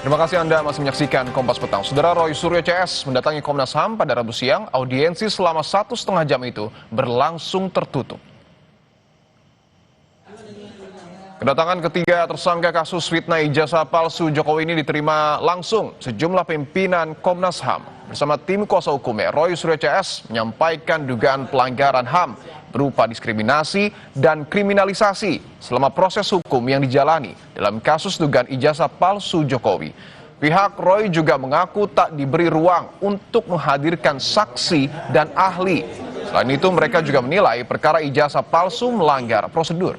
Terima kasih Anda masih menyaksikan Kompas Petang. Saudara Roy Suryo CS mendatangi Komnas HAM pada Rabu siang. Audiensi selama 1,5 jam itu berlangsung tertutup. Kedatangan ketiga tersangka kasus fitnah ijazah palsu Jokowi ini diterima langsung sejumlah pimpinan Komnas HAM. Bersama tim kuasa hukumnya, Roy Suryo CS menyampaikan dugaan pelanggaran HAM berupa diskriminasi dan kriminalisasi selama proses hukum yang dijalani dalam kasus dugaan ijazah palsu Jokowi. Pihak Roy juga mengaku tak diberi ruang untuk menghadirkan saksi dan ahli. Selain itu, mereka juga menilai perkara ijazah palsu melanggar prosedur.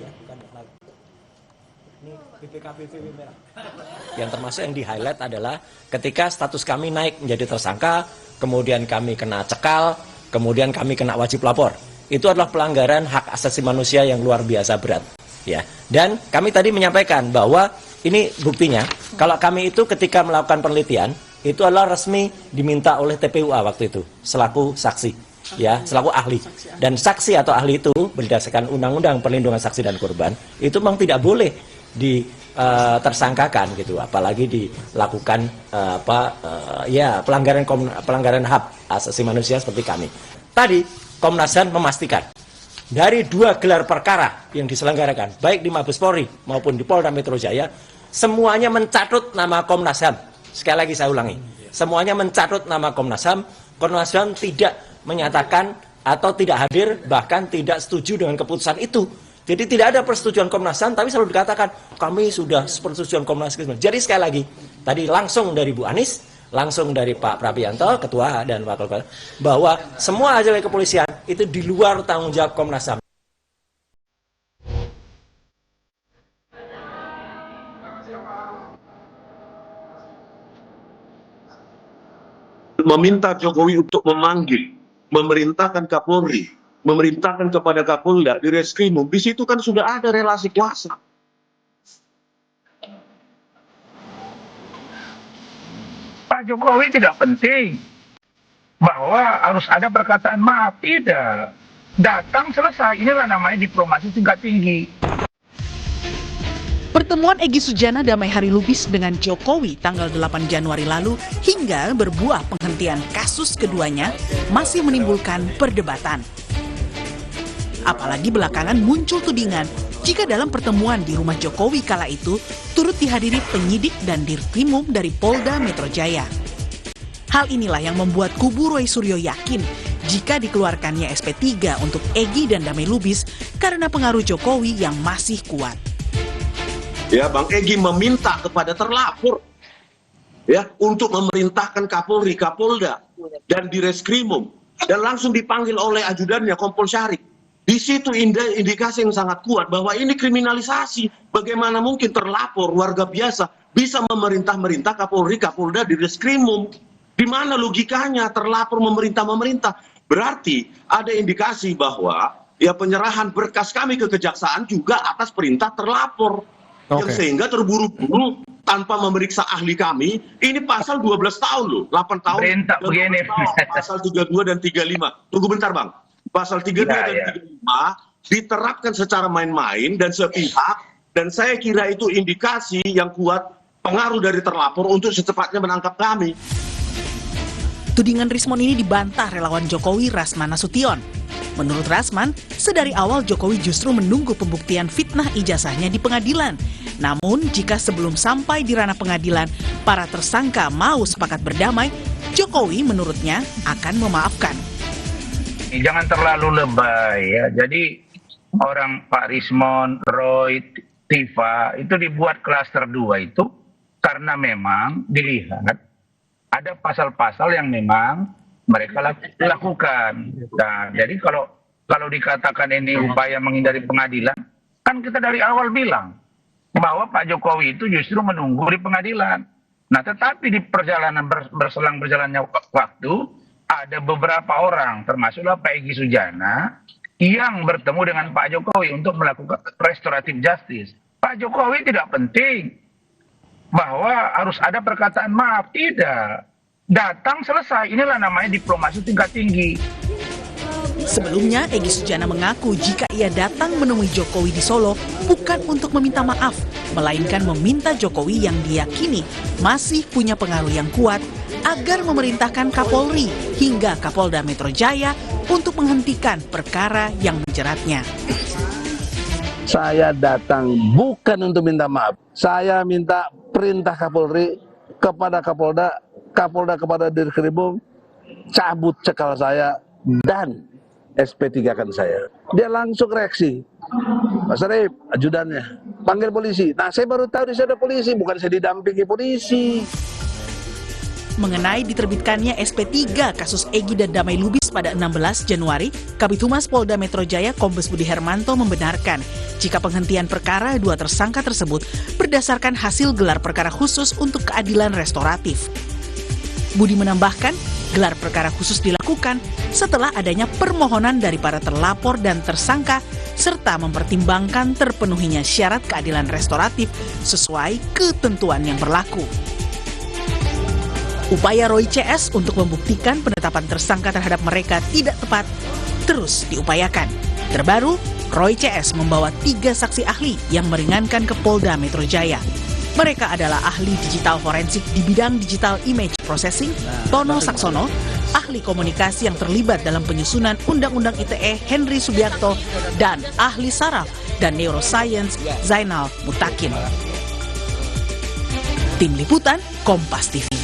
Yang termasuk yang di-highlight adalah ketika status kami naik menjadi tersangka, kemudian kami kena cekal, kemudian kami kena wajib lapor. Itu adalah pelanggaran hak asasi manusia yang luar biasa berat. Ya. Dan kami tadi menyampaikan bahwa ini buktinya, kalau kami itu ketika melakukan penelitian, itu adalah resmi diminta oleh TPUA waktu itu, selaku saksi, ya, selaku ahli. Dan saksi atau ahli itu berdasarkan Undang-Undang Perlindungan Saksi dan Korban, itu memang tidak boleh tersangkakan gitu, apalagi dilakukan pelanggaran hak asasi manusia seperti kami. Tadi Komnas HAM memastikan dari 2 gelar perkara yang diselenggarakan, baik di Mabes Polri maupun di Polda Metro Jaya, semuanya mencatut nama Komnas HAM. Sekali lagi saya ulangi, semuanya mencatut nama Komnas HAM. Komnas HAM tidak menyatakan atau tidak hadir, bahkan tidak setuju dengan keputusan itu. Jadi tidak ada persetujuan Komnas HAM, tapi selalu dikatakan kami sudah persetujuan Komnas HAM. Jadi sekali lagi, tadi langsung dari Bu Anies, langsung dari Pak Prabianto, Ketua dan Wakil Ketua, bahwa semua hasil kepolisian itu di luar tanggung jawab Komnas HAM. Meminta Jokowi untuk memanggil, memerintahkan Kapolri, memerintahkan kepada Kapolda di Reskrimum, di situ kan sudah ada relasi kuasa. Pak Jokowi tidak penting bahwa harus ada perkataan maaf, tidak. Datang selesai, inilah namanya diplomasi tingkat tinggi. Pertemuan Egy Sujana Damai Hari Lubis dengan Jokowi tanggal 8 Januari lalu hingga berbuah penghentian kasus keduanya masih menimbulkan perdebatan. Apalagi belakangan muncul tudingan jika dalam pertemuan di rumah Jokowi kala itu turut dihadiri penyidik dan Dirkrimum dari Polda Metro Jaya. Hal inilah yang membuat kubu Roy Suryo yakin jika dikeluarkannya SP3 untuk Egy dan Damai Lubis karena pengaruh Jokowi yang masih kuat. Ya, Bang Egy meminta kepada terlapor ya untuk memerintahkan Kapolri, Kapolda dan Direskrimum dan langsung dipanggil oleh ajudannya Kompol Syarif. Di situ indikasi yang sangat kuat bahwa ini kriminalisasi. Bagaimana mungkin terlapor warga biasa bisa memerintah Kapolri, Kapolda, Direskrimum? Di mana logikanya terlapor memerintah? Berarti ada indikasi bahwa ya penyerahan berkas kami ke kejaksaan juga atas perintah terlapor. Yang sehingga terburu-buru tanpa memeriksa ahli kami, ini pasal 12 tahun loh, 8 tahun. Perintah begini. Pasal 32 dan 35. Tunggu bentar Bang. Pasal 32 dan 35 diterapkan secara main-main dan sepihak, dan saya kira itu indikasi yang kuat pengaruh dari terlapor untuk secepatnya menangkap kami. Tudingan Rismon ini dibantah relawan Jokowi Rasman Nasution. Menurut Rasman, sedari awal Jokowi justru menunggu pembuktian fitnah ijazahnya di pengadilan. Namun, jika sebelum sampai di ranah pengadilan, para tersangka mau sepakat berdamai, Jokowi menurutnya akan memaafkan. Jangan terlalu lebay ya. Jadi orang Pak Rismon, Roy, Tifa itu dibuat klaster 2 itu karena memang dilihat ada pasal-pasal yang memang mereka lakukan. Nah, jadi kalau dikatakan ini upaya menghindari pengadilan, kan kita dari awal bilang bahwa Pak Jokowi itu justru menunggu di pengadilan. Nah, tetapi di perjalanan berselang berjalannya waktu, ada beberapa orang, termasuklah Pak Egy Sujana, yang bertemu dengan Pak Jokowi untuk melakukan restoratif justice. Pak Jokowi tidak penting bahwa harus ada perkataan maaf, tidak. Datang selesai, inilah namanya diplomasi tingkat tinggi. Sebelumnya, Egy Sujana mengaku jika ia datang menemui Jokowi di Solo bukan untuk meminta maaf, melainkan meminta Jokowi yang diyakini masih punya pengaruh yang kuat agar memerintahkan Kapolri hingga Kapolda Metro Jaya untuk menghentikan perkara yang menjeratnya. Saya datang bukan untuk minta maaf. Saya minta perintah Kapolri kepada Kapolda, Kapolda kepada Dirkrimum, cabut cekal saya dan SP3-kan saya. Dia langsung reaksi. Pak Sarip, ajudannya, panggil polisi. Nah, saya baru tahu di sana ada polisi, bukan saya didampingi polisi. Mengenai diterbitkannya SP3 kasus Egy dan Damai Lubis pada 16 Januari, Kabid Humas Polda Metro Jaya Kombes Budi Hermanto membenarkan jika penghentian perkara dua tersangka tersebut berdasarkan hasil gelar perkara khusus untuk keadilan restoratif. Budi menambahkan, gelar perkara khusus dilakukan setelah adanya permohonan dari para terlapor dan tersangka serta mempertimbangkan terpenuhinya syarat keadilan restoratif sesuai ketentuan yang berlaku. Upaya Roy CS untuk membuktikan penetapan tersangka terhadap mereka tidak tepat terus diupayakan. Terbaru, Roy CS membawa 3 saksi ahli yang meringankan ke Polda Metro Jaya. Mereka adalah ahli digital forensik di bidang digital image processing, Tono Saksono, ahli komunikasi yang terlibat dalam penyusunan Undang-Undang ITE, Henry Subiakto, dan ahli saraf dan neuroscience, Zainal Mutakin. Tim Liputan, Kompas TV.